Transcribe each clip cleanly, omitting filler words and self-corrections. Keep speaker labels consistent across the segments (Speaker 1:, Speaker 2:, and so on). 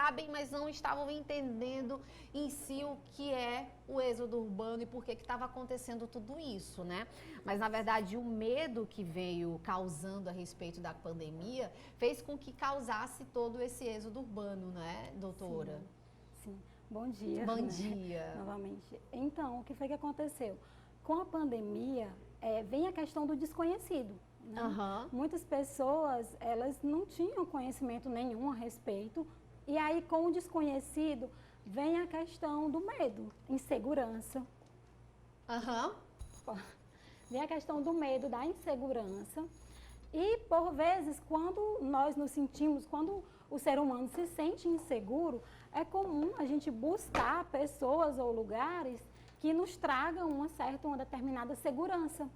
Speaker 1: sabem, mas não estavam entendendo em si o que é o êxodo urbano e por que estava acontecendo tudo isso, né? Mas, na verdade, o medo que veio causando a respeito da pandemia fez com que causasse todo esse êxodo urbano, né, doutora?
Speaker 2: Sim. Bom dia.
Speaker 1: Bom
Speaker 2: né?
Speaker 1: dia.
Speaker 2: Novamente. Então, o que foi que aconteceu? Com a pandemia, vem a questão do desconhecido. Né?
Speaker 1: Aham.
Speaker 2: Muitas pessoas, elas não tinham conhecimento nenhum a respeito, e aí com o desconhecido vem a questão do medo, insegurança.
Speaker 1: Aham.
Speaker 2: Vem a questão do medo, da insegurança. E, por vezes, quando nós nos sentimos, quando o ser humano se sente inseguro, é comum a gente buscar pessoas ou lugares que nos tragam uma determinada segurança.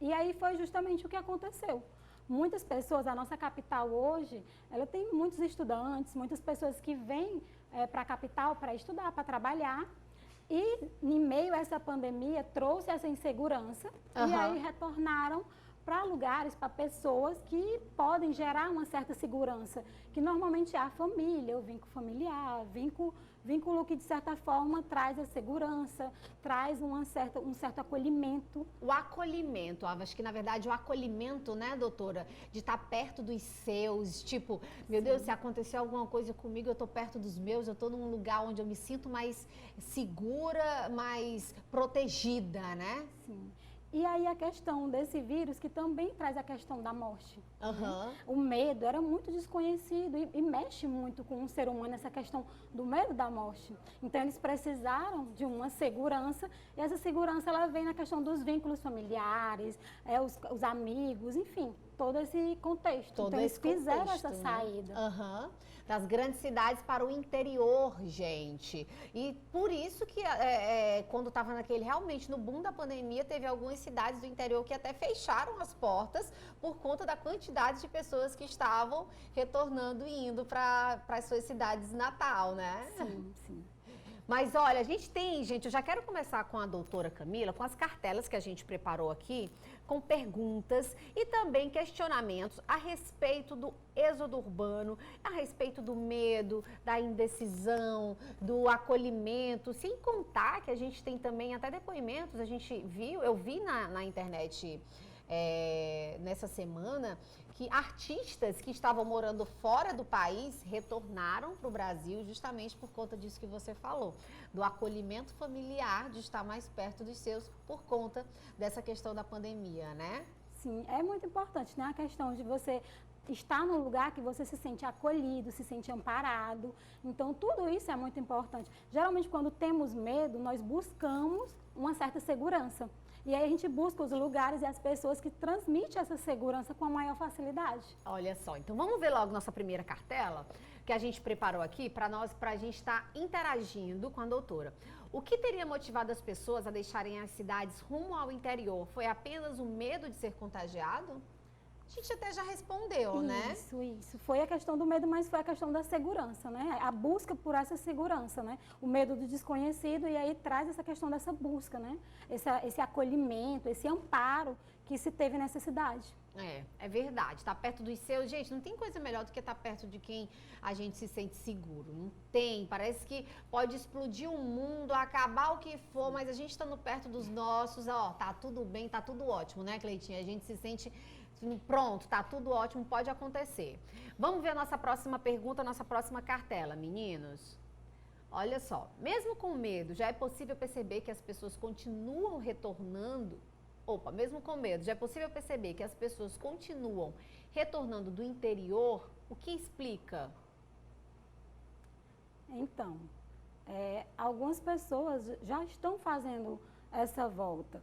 Speaker 2: E aí foi justamente o que aconteceu. Muitas pessoas, a nossa capital hoje, ela tem muitos estudantes, muitas pessoas que vêm para a capital para estudar, para trabalhar. E, em meio a essa pandemia, trouxe essa insegurança e aí retornaram para lugares, para pessoas que podem gerar uma certa segurança, que normalmente é a família, o vínculo familiar, vínculo que de certa forma traz a segurança, traz um certo acolhimento.
Speaker 1: O acolhimento, acho que na verdade o acolhimento, né, doutora, de estar perto dos seus, tipo, meu Deus, se acontecer alguma coisa comigo, eu estou perto dos meus, eu estou num lugar onde eu me sinto mais segura, mais protegida, né?
Speaker 2: Sim. E aí a questão desse vírus que também traz a questão da morte. Né? O medo era muito desconhecido e mexe muito com o ser humano essa questão do medo da morte. Então eles precisaram de uma segurança e essa segurança ela vem na questão dos vínculos familiares, os amigos, enfim, todo esse contexto.
Speaker 1: Todo
Speaker 2: então eles fizeram
Speaker 1: contexto,
Speaker 2: essa saída.
Speaker 1: Das grandes cidades para o interior, gente. E por isso que quando estava realmente no boom da pandemia, teve algumas cidades do interior que até fecharam as portas por conta da quantidade de pessoas que estavam retornando e indo para as suas cidades natal, né?
Speaker 2: Sim, sim.
Speaker 1: Mas olha, eu já quero começar com a doutora Camila, com as cartelas que a gente preparou aqui, com perguntas e também questionamentos a respeito do êxodo urbano, a respeito do medo, da indecisão, do acolhimento, sem contar que a gente tem também até depoimentos, eu vi na internet nessa semana que artistas que estavam morando fora do país retornaram para o Brasil justamente por conta disso que você falou, do acolhimento familiar, de estar mais perto dos seus por conta dessa questão da pandemia, né?
Speaker 2: Sim, é muito importante, né? A questão de você estar num lugar que você se sente acolhido, se sente amparado. Então, tudo isso é muito importante. Geralmente, quando temos medo, nós buscamos uma certa segurança. E aí a gente busca os lugares e as pessoas que transmitem essa segurança com a maior facilidade.
Speaker 1: Olha só, então vamos ver logo nossa primeira cartela que a gente preparou aqui para a gente estar interagindo com a doutora. O que teria motivado as pessoas a deixarem as cidades rumo ao interior? Foi apenas o medo de ser contagiado? A gente até já respondeu, né?
Speaker 2: Isso. Foi a questão do medo, mas foi a questão da segurança, né? A busca por essa segurança, né? O medo do desconhecido e aí traz essa questão dessa busca, né? Esse acolhimento, esse amparo que se teve nessa cidade.
Speaker 1: É verdade. Estar perto dos seus, gente, não tem coisa melhor do que estar perto de quem a gente se sente seguro. Não tem. Parece que pode explodir o mundo, acabar o que for, mas a gente estando perto dos nossos, tá tudo bem, tá tudo ótimo, né, Cleitinha? A gente se sente pronto, tá tudo ótimo, pode acontecer. Vamos ver a nossa próxima pergunta, a nossa próxima cartela, meninos. Olha só, mesmo com medo, já é possível perceber que as pessoas continuam retornando. Mesmo com medo, já é possível perceber que as pessoas continuam retornando do interior? O que explica?
Speaker 2: Então, algumas pessoas já estão fazendo essa volta.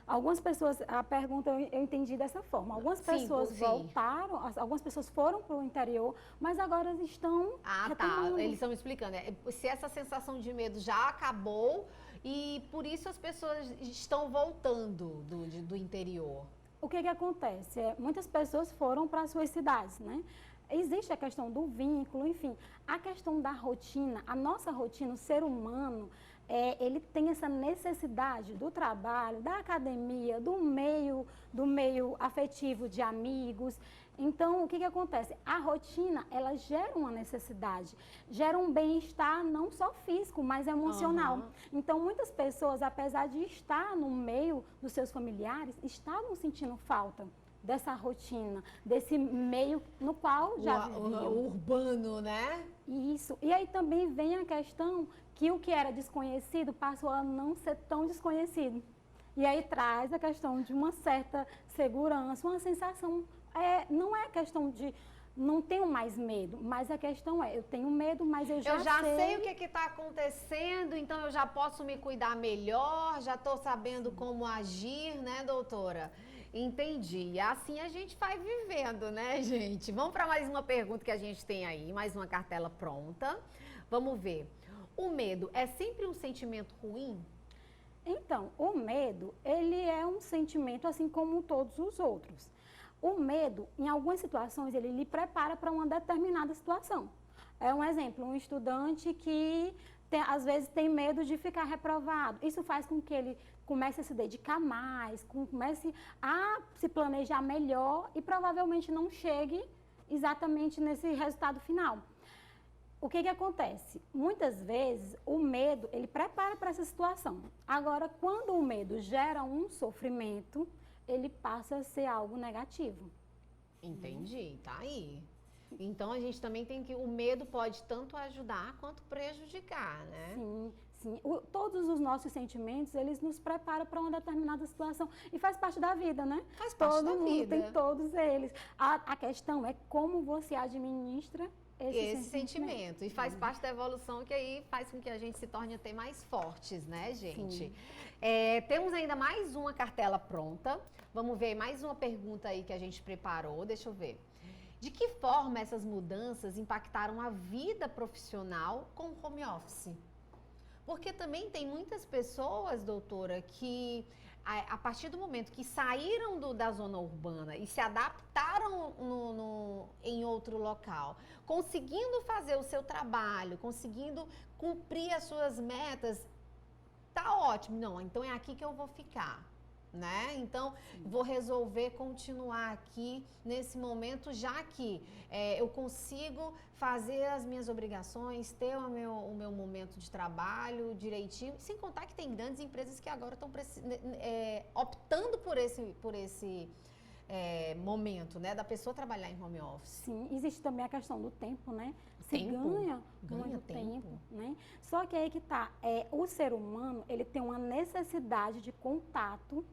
Speaker 2: Algumas pessoas, a pergunta eu entendi dessa forma. Algumas pessoas voltaram, algumas pessoas foram para o interior, mas agora estão retornando.
Speaker 1: Eles estão me explicando. Se essa sensação de medo já acabou e por isso as pessoas estão voltando do interior.
Speaker 2: O que acontece? Muitas pessoas foram para as suas cidades, né? Existe a questão do vínculo, enfim, a questão da rotina, a nossa rotina, o ser humano, ele tem essa necessidade do trabalho, da academia, do meio afetivo de amigos, Então, o que que acontece? A rotina, ela gera uma necessidade, gera um bem-estar não só físico, mas emocional. Então, muitas pessoas, apesar de estar no meio dos seus familiares, estavam sentindo falta dessa rotina, desse meio no qual já viviam.
Speaker 1: O urbano, né?
Speaker 2: Isso. E aí também vem a questão que o que era desconhecido passou a não ser tão desconhecido. E aí traz a questão de uma certa segurança, uma sensação. Não é questão de não tenho mais medo, mas a questão é, eu tenho medo, mas eu já
Speaker 1: sei o que está acontecendo, então eu já posso me cuidar melhor, já estou sabendo como agir, né, doutora? Entendi. E assim a gente vai vivendo, né, gente? Vamos para mais uma pergunta que a gente tem aí, mais uma cartela pronta. Vamos ver. O medo é sempre um sentimento ruim?
Speaker 2: Então, o medo, ele é um sentimento assim como todos os outros. O medo, em algumas situações, ele lhe prepara para uma determinada situação. É um exemplo, um estudante que às vezes tem medo de ficar reprovado. Isso faz com que ele comece a se dedicar mais, comece a se planejar melhor e provavelmente não chegue exatamente nesse resultado final. O que que acontece? Muitas vezes o medo, ele prepara para essa situação. Agora, quando o medo gera um sofrimento, ele passa a ser algo negativo.
Speaker 1: Entendi, tá aí. Então a gente também tem que, o medo pode tanto ajudar quanto prejudicar, né?
Speaker 2: Sim, sim. Todos os nossos sentimentos, eles nos preparam para uma determinada situação e faz parte da vida, né?
Speaker 1: Faz parte
Speaker 2: Todo
Speaker 1: da
Speaker 2: mundo
Speaker 1: vida.
Speaker 2: tem todos eles. A questão é como você administra esse sentimento.
Speaker 1: E faz parte da evolução, que aí faz com que a gente se torne até mais fortes, né, gente? Temos ainda mais uma cartela pronta. Vamos ver mais uma pergunta aí que a gente preparou. Deixa eu ver. De que forma essas mudanças impactaram a vida profissional com o home office? Porque também tem muitas pessoas, doutora, que a partir do momento que saíram da zona urbana e se adaptaram em outro local, conseguindo fazer o seu trabalho, conseguindo cumprir as suas metas, tá ótimo. Não, então é aqui que eu vou ficar, né? Então, vou resolver continuar aqui nesse momento, já que eu consigo fazer as minhas obrigações, ter o meu momento de trabalho direitinho, sem contar que tem grandes empresas que agora estão optando por esse momento, né, da pessoa trabalhar em home office.
Speaker 2: Sim, existe também a questão do tempo, né? Se
Speaker 1: Tempo?
Speaker 2: ganha
Speaker 1: Ganha
Speaker 2: muito
Speaker 1: tempo,
Speaker 2: né? Só que aí que tá, o ser humano, ele tem uma necessidade de contato,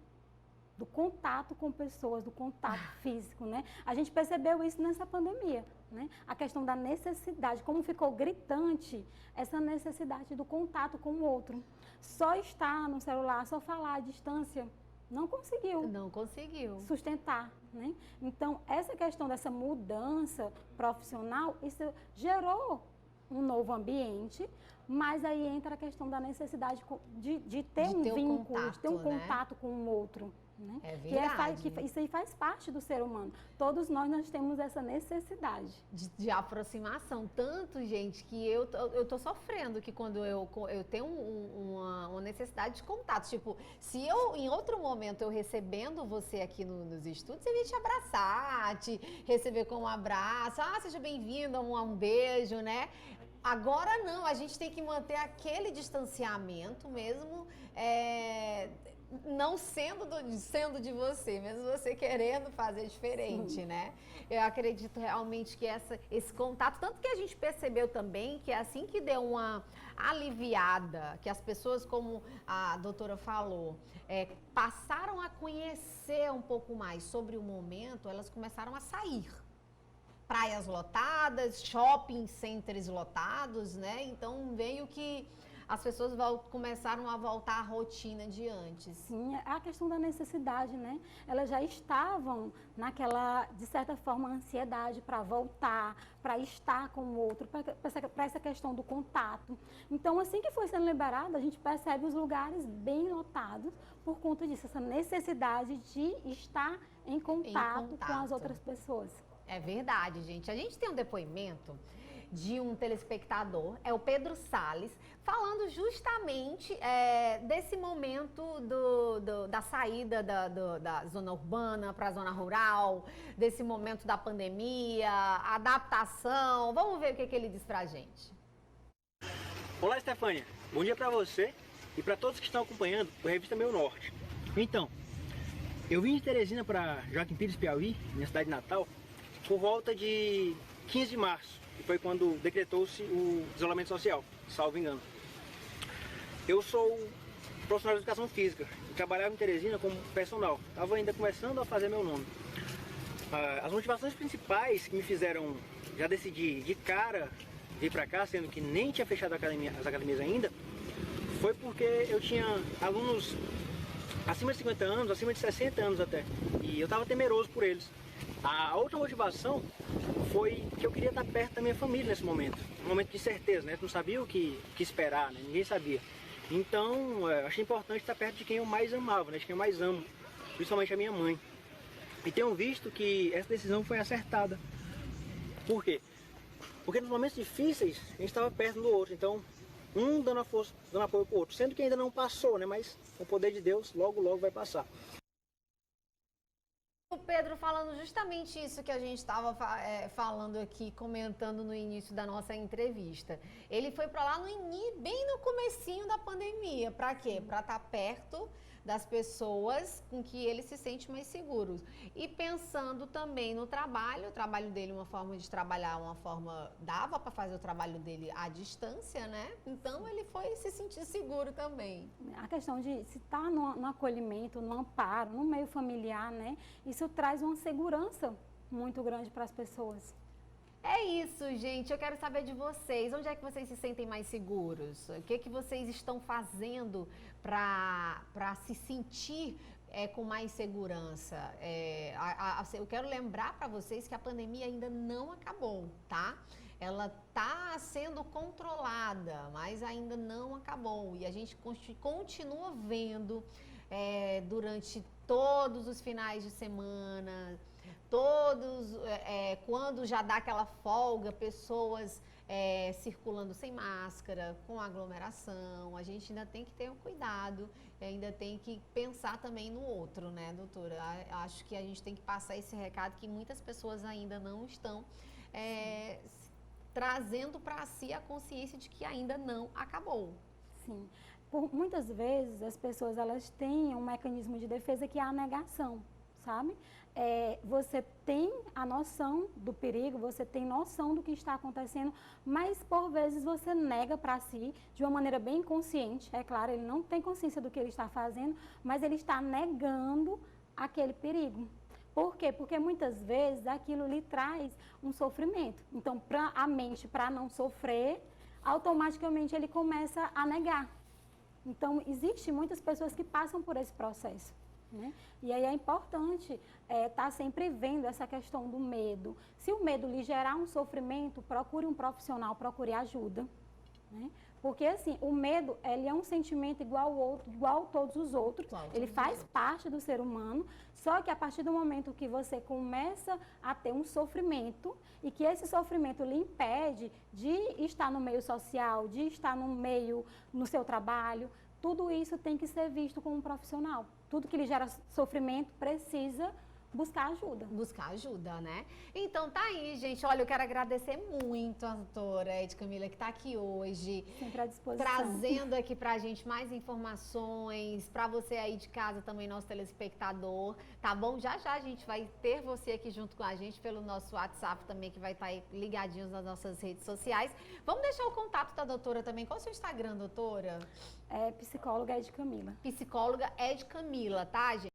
Speaker 2: do contato com pessoas, do contato físico, né? A gente percebeu isso nessa pandemia, né? A questão da necessidade, como ficou gritante essa necessidade do contato com o outro. Só estar no celular, só falar à distância, não conseguiu sustentar, né? Então, essa questão dessa mudança profissional, isso gerou um novo ambiente, mas aí entra a questão da necessidade de ter um vínculo,
Speaker 1: contato,
Speaker 2: de ter um
Speaker 1: né?
Speaker 2: contato com o outro. Né?
Speaker 1: É verdade.
Speaker 2: Isso aí faz parte do ser humano. Todos nós temos essa necessidade.
Speaker 1: De aproximação. Tanto, gente, que eu tô sofrendo que quando eu tenho uma necessidade de contato. Tipo, se eu, em outro momento, eu recebendo você aqui nos estúdios, eu ia te abraçar, te receber com um abraço. Ah, seja bem-vindo, um beijo, né? Agora não, a gente tem que manter aquele distanciamento mesmo, não sendo de você, mesmo você querendo fazer diferente,
Speaker 2: Sim.
Speaker 1: né? Eu acredito realmente que esse contato, tanto que a gente percebeu também que assim que deu uma aliviada, que as pessoas, como a doutora falou, passaram a conhecer um pouco mais sobre o momento, elas começaram a sair. Praias lotadas, shopping centers lotados, né? Então veio que as pessoas começaram a voltar à rotina de antes.
Speaker 2: Sim, a questão da necessidade, né? Elas já estavam naquela, de certa forma, ansiedade para voltar, para estar com o outro, para essa questão do contato. Então, assim que foi sendo liberado, a gente percebe os lugares bem lotados por conta disso, essa necessidade de estar em contato com as outras pessoas.
Speaker 1: É verdade, gente. A gente tem um depoimento de um telespectador, é o Pedro Salles, falando justamente desse momento da saída da zona urbana para a zona rural, desse momento da pandemia, adaptação. Vamos ver o que ele diz pra gente.
Speaker 3: Olá, Estefânia. Bom dia para você e para todos que estão acompanhando a revista Meu Norte. Então, eu vim de Teresina para Joaquim Pires, Piauí, minha cidade natal, por volta de 15 de março, que foi quando decretou-se o isolamento social, salvo engano. Eu sou profissional de educação física e trabalhava em Teresina como personal. Estava ainda começando a fazer meu nome. As motivações principais que me fizeram já decidir de cara vir para cá, sendo que nem tinha fechado as academias ainda, foi porque eu tinha alunos acima de 50 anos, acima de 60 anos até, e eu estava temeroso por eles. A outra motivação foi que eu queria estar perto da minha família nesse momento, um momento de incerteza, né? Eu não sabia o que esperar, né? Ninguém sabia. Então, achei importante estar perto de quem eu mais amava, né? De quem eu mais amo, principalmente a minha mãe. E tenho visto que essa decisão foi acertada. Por quê? Porque nos momentos difíceis, a gente estava perto um do outro, então um dando a força, dando apoio para o outro, sendo que ainda não passou, né? Mas com o poder de Deus, logo, logo vai passar.
Speaker 1: O Pedro falando justamente isso que a gente estava falando aqui, comentando no início da nossa entrevista. Ele foi para lá bem no comecinho da pandemia. Para quê? Para estar perto das pessoas com que ele se sente mais seguro. E pensando também no trabalho, o trabalho dele, uma forma de trabalhar, dava para fazer o trabalho dele à distância, né? Então ele foi se sentir seguro também.
Speaker 2: A questão de se estar no acolhimento, no amparo, no meio familiar, né? Isso traz uma segurança muito grande para as pessoas.
Speaker 1: É isso, gente. Eu quero saber de vocês. Onde é que vocês se sentem mais seguros? O que vocês estão fazendo para se sentir com mais segurança? Eu quero lembrar para vocês que a pandemia ainda não acabou, tá? Ela está sendo controlada, mas ainda não acabou. E a gente continua vendo durante todos os finais de semana, quando já dá aquela folga, pessoas circulando sem máscara, com aglomeração. A gente ainda tem que ter um cuidado, ainda tem que pensar também no outro, né, doutora? Acho que a gente tem que passar esse recado que muitas pessoas ainda não estão trazendo para si a consciência de que ainda não acabou.
Speaker 2: Sim. Muitas vezes as pessoas elas têm um mecanismo de defesa que é a negação, sabe? Você tem a noção do perigo, você tem noção do que está acontecendo, mas por vezes você nega para si de uma maneira bem consciente. É claro, ele não tem consciência do que ele está fazendo, mas ele está negando aquele perigo. Por quê? Porque muitas vezes aquilo lhe traz um sofrimento. Então, a mente, para não sofrer, automaticamente ele começa a negar. Então, existem muitas pessoas que passam por esse processo, né? E aí é importante estar sempre vendo essa questão do medo. Se o medo lhe gerar um sofrimento, procure um profissional, procure ajuda, né? Porque, assim, o medo, ele é um sentimento igual a todos os outros. Ele faz parte do ser humano, só que a partir do momento que você começa a ter um sofrimento e que esse sofrimento lhe impede de estar no meio social, de estar no seu trabalho, tudo isso tem que ser visto como um profissional. Tudo que lhe gera sofrimento precisa buscar ajuda.
Speaker 1: Buscar ajuda, né? Então tá aí, gente. Olha, eu quero agradecer muito a doutora Ed Camila que tá aqui hoje.
Speaker 2: Sempre à disposição.
Speaker 1: Trazendo aqui pra gente mais informações, pra você aí de casa também, nosso telespectador, tá bom? Já já a gente vai ter você aqui junto com a gente pelo nosso WhatsApp também, que vai estar aí ligadinhos nas nossas redes sociais. Vamos deixar o contato da doutora também. Qual é o seu Instagram, doutora?
Speaker 2: Psicóloga Ed Camila.
Speaker 1: Psicóloga Ed Camila, tá, gente?